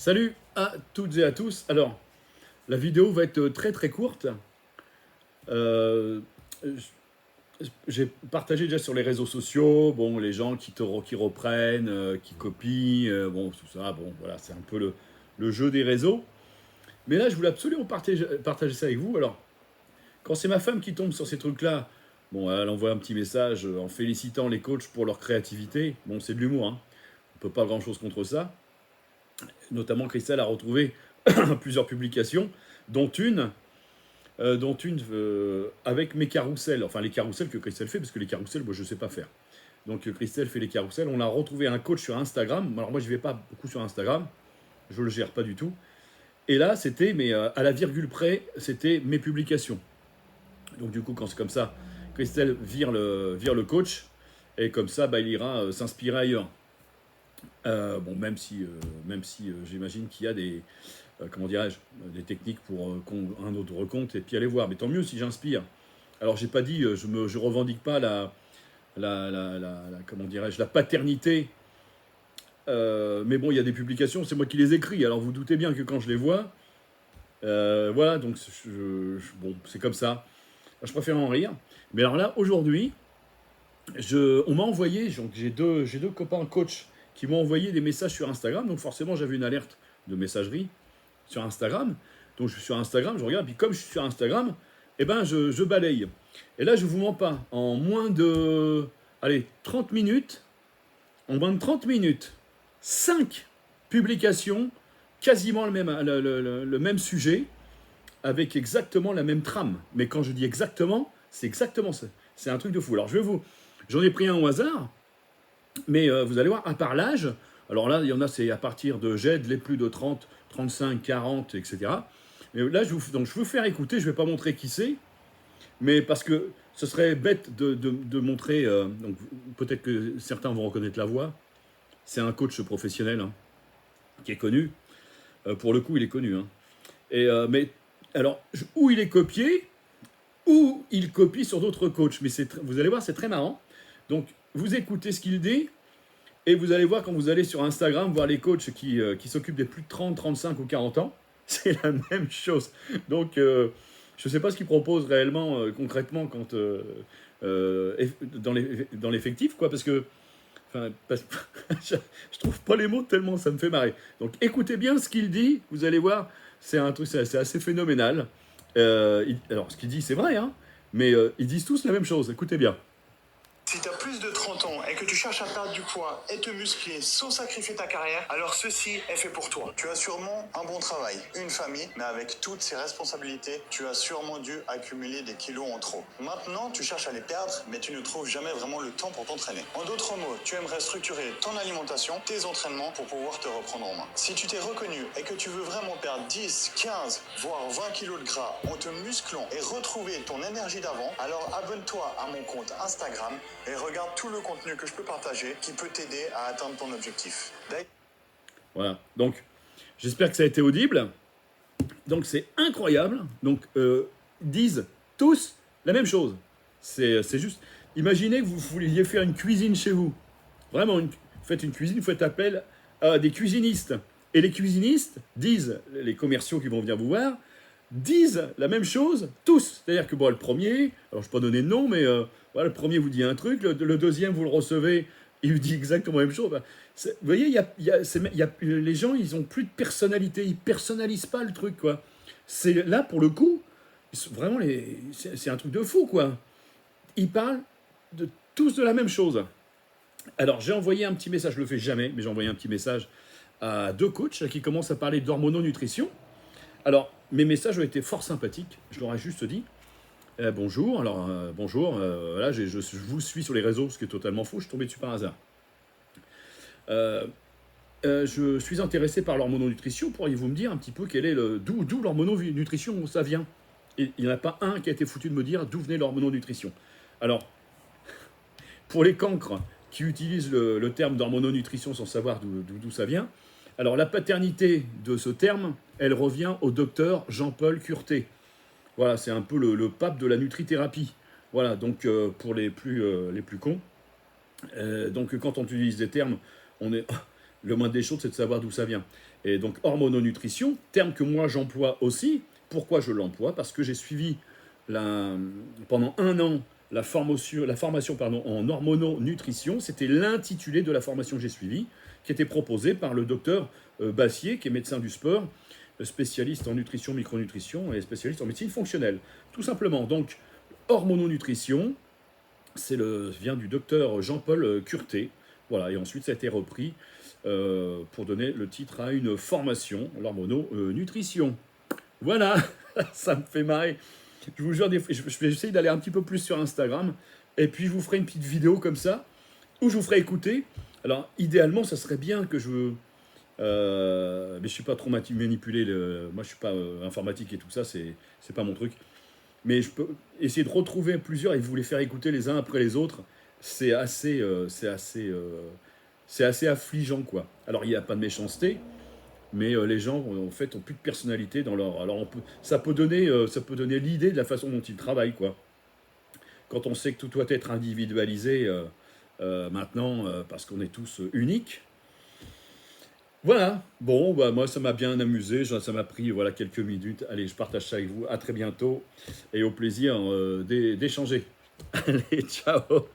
Salut à toutes et à tous. Alors, la vidéo va être très très courte. Euh, j'ai partagé déjà sur les réseaux sociaux, bon, les gens qui reprennent, qui copient, bon, tout ça, bon, voilà, c'est un peu le jeu des réseaux. Mais là, je voulais absolument partager ça avec vous. Alors, quand c'est ma femme qui tombe sur ces trucs-là, bon, elle envoie un petit message en félicitant les coachs pour leur créativité. Bon, c'est de l'humour, hein. On peut pas grand-chose contre ça. Notamment, Christelle a retrouvé plusieurs publications, dont une avec mes carousels, enfin les carousels que Christelle fait, parce que les carousels, moi je ne sais pas faire. Donc Christelle fait les carousels, on a retrouvé un coach sur Instagram, alors moi je ne vais pas beaucoup sur Instagram, je ne le gère pas du tout, et là c'était, mais à la virgule près, c'était mes publications. Donc du coup quand c'est comme ça, Christelle vire le coach, et comme ça bah, il ira s'inspirer ailleurs. Bon, même si j'imagine qu'il y a des, comment dirais-je, des techniques pour un autre compte et puis aller voir. Mais tant mieux si j'inspire. Alors j'ai pas dit, je revendique pas comment dirais-je, la paternité. Mais bon, il y a des publications, c'est moi qui les écris. Alors vous doutez bien que quand je les vois, voilà, donc bon, c'est comme ça. Je préfère en rire. Mais alors là, aujourd'hui, on m'a envoyé, donc j'ai deux copains coachs qui m'ont envoyé des messages sur Instagram. Donc forcément, j'avais une alerte de messagerie sur Instagram. Donc je suis sur Instagram, je regarde, puis comme je suis sur Instagram, eh ben je balaye. Et là, je vous mens pas, en moins de, allez, 30 minutes, en moins de 30 minutes, 5 publications, quasiment le même sujet, avec exactement la même trame. Mais quand je dis exactement, c'est exactement ça. C'est un truc de fou. Alors j'en ai pris un au hasard, mais vous allez voir, à part l'âge, alors là, il y en a, c'est à partir de j'aide les plus de 30, 35, 40, etc. Mais là, je vous faire écouter, je ne vais pas montrer qui c'est, mais parce que ce serait bête de montrer, donc peut-être que certains vont reconnaître la voix, c'est un coach professionnel hein, qui est connu, pour le coup, il est connu. Hein. Mais alors, où il est copié, ou il copie sur d'autres coachs, mais vous allez voir, c'est très marrant. Donc, vous écoutez ce qu'il dit, et vous allez voir quand vous allez sur Instagram, voir les coachs qui s'occupent des plus de 30, 35 ou 40 ans, c'est la même chose. Donc, je ne sais pas ce qu'ils proposent réellement, concrètement, dans l'effectif, quoi, parce que je trouve pas les mots tellement ça me fait marrer. Donc, écoutez bien ce qu'il dit, vous allez voir, c'est un truc, c'est assez phénoménal. Alors, ce qu'il dit, c'est vrai, hein, mais ils disent tous la même chose. Écoutez bien. Si tu as plus de 30 ans et que tu cherches à perdre du poids et te muscler sans sacrifier ta carrière, alors ceci est fait pour toi. Tu as sûrement un bon travail, une famille, mais avec toutes ces responsabilités, tu as sûrement dû accumuler des kilos en trop. Maintenant, tu cherches à les perdre, mais tu ne trouves jamais vraiment le temps pour t'entraîner. En d'autres mots, tu aimerais structurer ton alimentation, tes entraînements pour pouvoir te reprendre en main. Si tu t'es reconnu et que tu veux vraiment perdre 10, 15, voire 20 kilos de gras en te musclant et retrouver ton énergie d'avant, alors abonne-toi à mon compte Instagram et regarde tout le contenu que je peux partager qui peut t'aider à atteindre ton objectif. Voilà. Donc, j'espère que ça a été audible. Donc, c'est incroyable. Donc, ils disent tous la même chose. C'est juste. Imaginez que vous vouliez faire une cuisine chez vous. Vraiment, faites une cuisine, vous faites appel à des cuisinistes. Et les cuisinistes disent, les commerciaux qui vont venir vous voir, disent la même chose, tous. C'est-à-dire que bon, le premier, alors je ne vais pas donner de nom, mais voilà, le premier vous dit un truc, le deuxième vous le recevez, il vous dit exactement la même chose. Vous voyez, les gens, ils ont plus de personnalité, ils personnalisent pas le truc, quoi. C'est là pour le coup, vraiment, c'est un truc de fou, quoi. Ils parlent tous de la même chose. Alors j'ai envoyé un petit message, je le fais jamais, mais j'ai envoyé un petit message à deux coachs qui commencent à parler d'hormononutrition. Alors, mes messages ont été fort sympathiques. Je leur ai juste dit bonjour. Alors, bonjour. Voilà, je vous suis sur les réseaux, ce qui est totalement faux. Je suis tombé dessus par hasard. Je suis intéressé par l'hormononutrition. Pourriez-vous me dire un petit peu d'où l'hormononutrition, ça vient? Et il n'y en a pas un qui a été foutu de me dire d'où venait l'hormononutrition. Alors, pour les cancres qui utilisent le terme d'hormononutrition sans savoir d'où ça vient, alors la paternité de ce terme, elle revient au docteur Jean-Paul Curté. Voilà, c'est un peu le pape de la nutrithérapie. Voilà, donc pour les plus cons. Donc quand on utilise des termes, on est Le moindre des choses, c'est de savoir d'où ça vient. Et donc, hormononutrition, terme que moi j'emploie aussi. Pourquoi je l'emploie? Parce que j'ai suivi pendant 1 an la formation en hormononutrition. C'était l'intitulé de la formation que j'ai suivie, qui était proposée par le docteur Bassier, qui est médecin du sport, spécialiste en nutrition, micronutrition et spécialiste en médecine fonctionnelle. Tout simplement. Donc, hormononutrition, vient du docteur Jean-Paul Curté. Voilà, et ensuite ça a été repris pour donner le titre à une formation, l'hormononutrition. Voilà, ça me fait marrer. Je vous jure, je vais essayer d'aller un petit peu plus sur Instagram, et puis je vous ferai une petite vidéo comme ça, où je vous ferai écouter. Alors, idéalement, ça serait bien que mais je ne suis pas trop manipulé. Moi, je ne suis pas informatique et tout ça, c'est pas mon truc. Mais je peux essayer de retrouver plusieurs et vous les faire écouter les uns après les autres. C'est assez affligeant, quoi. Alors, il n'y a pas de méchanceté, mais les gens, en fait, ont plus de personnalité dans leur... Alors, ça peut donner l'idée de la façon dont ils travaillent, quoi. Quand on sait que tout doit être individualisé maintenant, parce qu'on est tous uniques. Voilà, bon, bah, moi ça m'a bien amusé, ça m'a pris voilà, quelques minutes. Allez, je partage ça avec vous, à très bientôt, et au plaisir d'échanger. Allez, ciao.